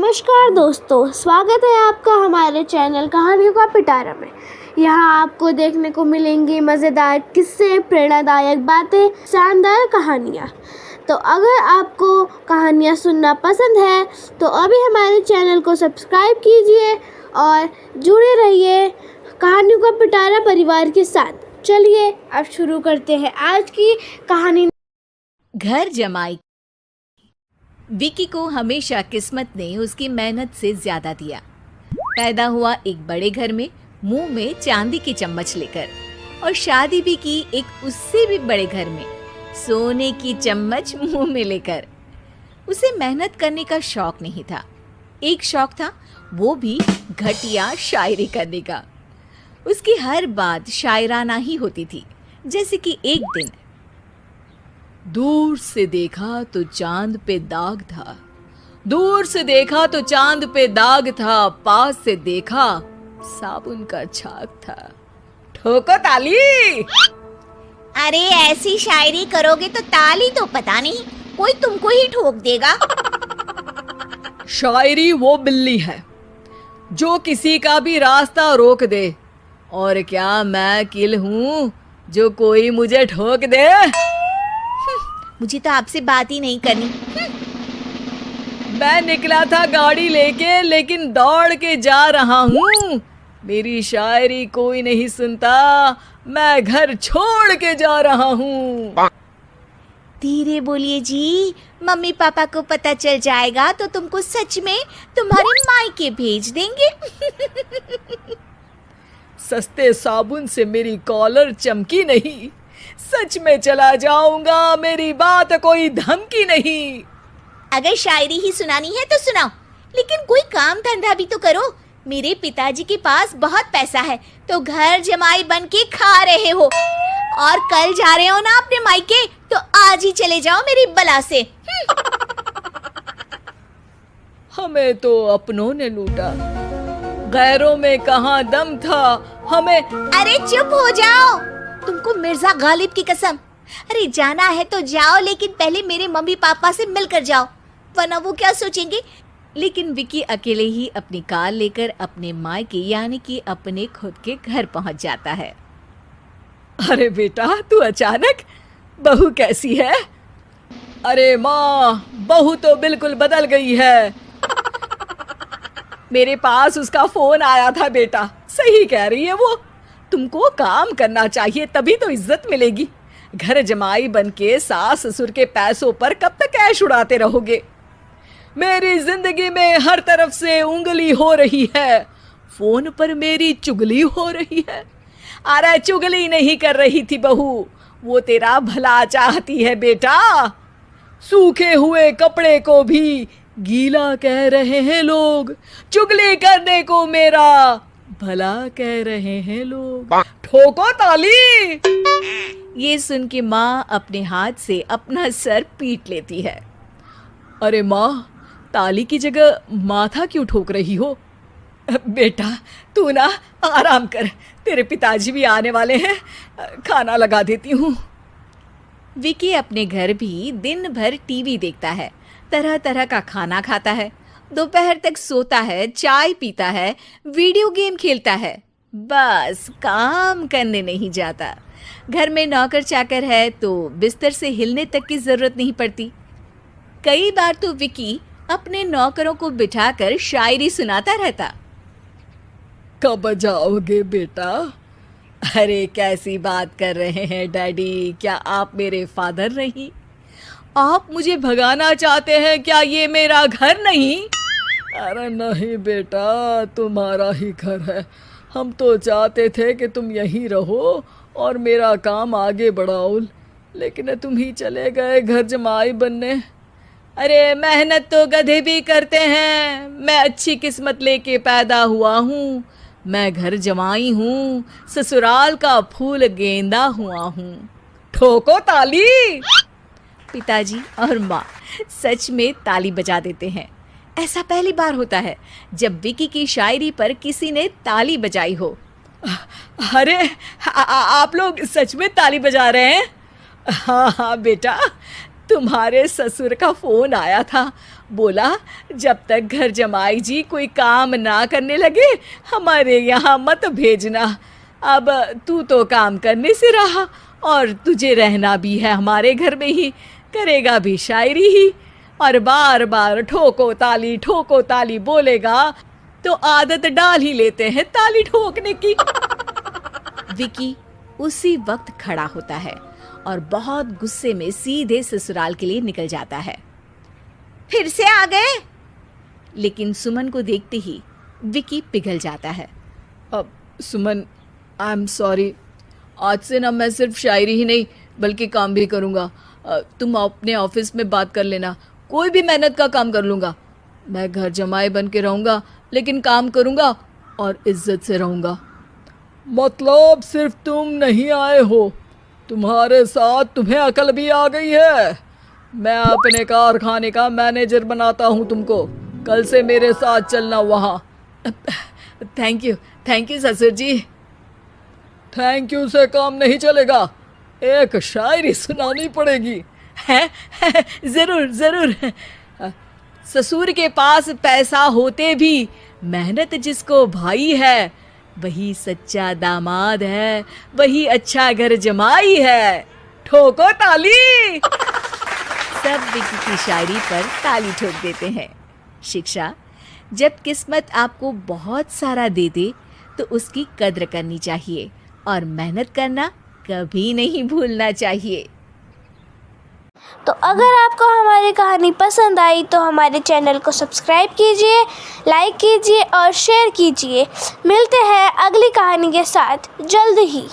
नमस्कार दोस्तों, स्वागत है आपका हमारे चैनल कहानियों का पिटारा में। यहाँ आपको देखने को मिलेंगी मज़ेदार किस्से, प्रेरणादायक बातें, शानदार कहानियाँ। तो अगर आपको कहानियाँ सुनना पसंद है तो अभी हमारे चैनल को सब्सक्राइब कीजिए और जुड़े रहिए कहानियों का पिटारा परिवार के साथ। चलिए अब शुरू करते हैं आज की कहानी। घर जमाई। विकी को हमेशा किस्मत ने उसकी मेहनत से ज्यादा दिया। पैदा हुआ एक बड़े घर में, मुंह में चांदी की चम्मच लेकर, और शादी भी की एक उससे भी बड़े घर में, सोने की चम्मच मुंह में लेकर। उसे मेहनत करने का शौक नहीं था। एक शौक था, वो भी घटिया शायरी करने का। उसकी हर बात शायराना ही होती थी। जैसे कि एक दिन, दूर से देखा तो चांद पे दाग था, दूर से देखा तो चांद पे दाग था, पास से देखा साबुन का छाग था। ठोको ताली। अरे ऐसी शायरी करोगे तो ताली तो पता नहीं, कोई तुमको ही ठोक देगा। शायरी वो बिल्ली है जो किसी का भी रास्ता रोक दे, और क्या मैं किल हूँ जो कोई मुझे ठोक दे। मुझे तो आपसे बात ही नहीं करनी। मैं निकला था गाड़ी लेके, लेकिन दौड़ के जा रहा हूँ। मेरी शायरी कोई नहीं सुनता, मैं घर छोड़ के जा रहा हूँ। धीरे बोलिए जी, मम्मी पापा को पता चल जाएगा तो तुमको सच में तुम्हारे मायके भेज देंगे। सस्ते साबुन से मेरी कॉलर चमकी नहीं, सच में चला जाऊंगा, मेरी बात कोई धमकी नहीं। अगर शायरी ही सुनानी है तो सुनाओ, लेकिन कोई काम धंधा भी तो करो। मेरे पिताजी के पास बहुत पैसा है, तो घर जमाई बन के खा रहे हो, और कल जा रहे हो ना अपने मायके, तो आज ही चले जाओ मेरी बला से। हमें तो अपनों ने लूटा, गैरों में कहाँ दम था हमें। अरे चुप हो जाओ, तुमको मिर्जा गालिब की कसम। अरे जाना है तो जाओ, लेकिन पहले मेरे मम्मी पापा से मिलकर जाओ, वरना वो क्या सोचेंगे। लेकिन विकी अकेले ही अपनी कार लेकर अपने मायके यानी कि अपने खुद के घर पहुंच जाता है। अरे बेटा, तू अचानक, बहू कैसी है? अरे माँ, बहू तो बिल्कुल बदल गई है। मेरे पास उसका फोन आया था बेटा, सही कह रही है वो। तुमको काम करना चाहिए, तभी तो इज्जत मिलेगी। घर जमाई बनके सास ससुर के पैसों पर कब तक ऐश उड़ाते रहोगे? मेरी जिंदगी में हर तरफ से उंगली हो रही है, फोन पर मेरी चुगली हो रही है। अरे चुगली नहीं कर रही थी बहू, वो तेरा भला चाहती है बेटा। सूखे हुए कपड़े को भी गीला कह रहे हैं लोग, चुगली करने को मेरा भला कह रहे हैं लोग। ठोको ताली। ये सुन के माँ अपने हाथ से अपना सर पीट लेती है। अरे माँ, ताली की जगह माथा क्यों ठोक रही हो? बेटा तू ना आराम कर, तेरे पिताजी भी आने वाले हैं, खाना लगा देती हूँ। विकी अपने घर भी दिन भर टीवी देखता है, तरह तरह का खाना खाता है, दोपहर तक सोता है, चाय पीता है, वीडियो गेम खेलता है, बस काम करने नहीं जाता। घर में नौकर चाकर है तो बिस्तर से हिलने तक की जरूरत नहीं पड़ती। कई बार तो विकी अपने नौकरों को बिठाकर शायरी सुनाता रहता। कब जाओगे बेटा? अरे कैसी बात कर रहे हैं डैडी, क्या आप मेरे फादर नहीं? आप मुझे भगाना चाहते हैं क्या? ये मेरा घर नहीं। अरे नहीं बेटा, तुम्हारा ही घर है। हम तो चाहते थे कि तुम यहीं रहो और मेरा काम आगे बढ़ाओ, लेकिन तुम ही चले गए घर जमाई बनने। अरे मेहनत तो गधे भी करते हैं, मैं अच्छी किस्मत लेके पैदा हुआ हूँ, मैं घर जमाई हूँ, ससुराल का फूल गेंदा हुआ हूँ। ठोको ताली। पिताजी और माँ सच में ताली बजा देते हैं। ऐसा पहली बार होता है जब विकी की शायरी पर किसी ने ताली बजाई हो। अरे आप लोग सच में ताली बजा रहे हैं? हाँ हाँ बेटा, तुम्हारे ससुर का फोन आया था बोला जब तक घर जमाई जी कोई काम ना करने लगे हमारे यहाँ मत भेजना। अब तू तो काम करने से रहा और तुझे रहना भी है हमारे घर में ही, करेगा भी शायरी ही और बार बार ठोको ताली बोलेगा तो आदत डाल ही लेते हैं ताली ठोकने की। विकी उसी वक्त खड़ा होता है और बहुत गुस्से में सीधे ससुराल के लिए निकल जाता है। फिर से आ गए? लेकिन सुमन को देखते ही विकी पिघल जाता है। अब सुमन, आई एम सॉरी, आज से ना मैं सिर्फ शायरी ही नहीं बल्कि काम भी करूँगा। तुम अपने ऑफिस में बात कर लेना, कोई भी मेहनत का काम कर लूँगा। मैं घर जमाई बन के रहूँगा लेकिन काम करूँगा और इज्जत से रहूँगा। मतलब सिर्फ तुम नहीं आए हो, तुम्हारे साथ तुम्हें अकल भी आ गई है। मैं अपने कारखाने का मैनेजर बनाता हूँ तुमको, कल से मेरे साथ चलना वहाँ। थैंक यू ससुर जी। थैंक यू से काम नहीं चलेगा, एक शायरी सुनानी पड़ेगी। है जरूर। ससुर के पास पैसा होते भी मेहनत जिसको भाई है वही सच्चा दामाद है, वही अच्छा घर जमाई है। ठोको ताली। सब विकी की शायरी पर ताली ठोक देते हैं। शिक्षा, जब किस्मत आपको बहुत सारा दे दे तो उसकी कद्र करनी चाहिए और मेहनत करना कभी नहीं भूलना चाहिए। तो अगर आपको हमारी कहानी पसंद आई तो हमारे चैनल को सब्सक्राइब कीजिए, लाइक कीजिए और शेयर कीजिए। मिलते हैं अगली कहानी के साथ जल्द ही।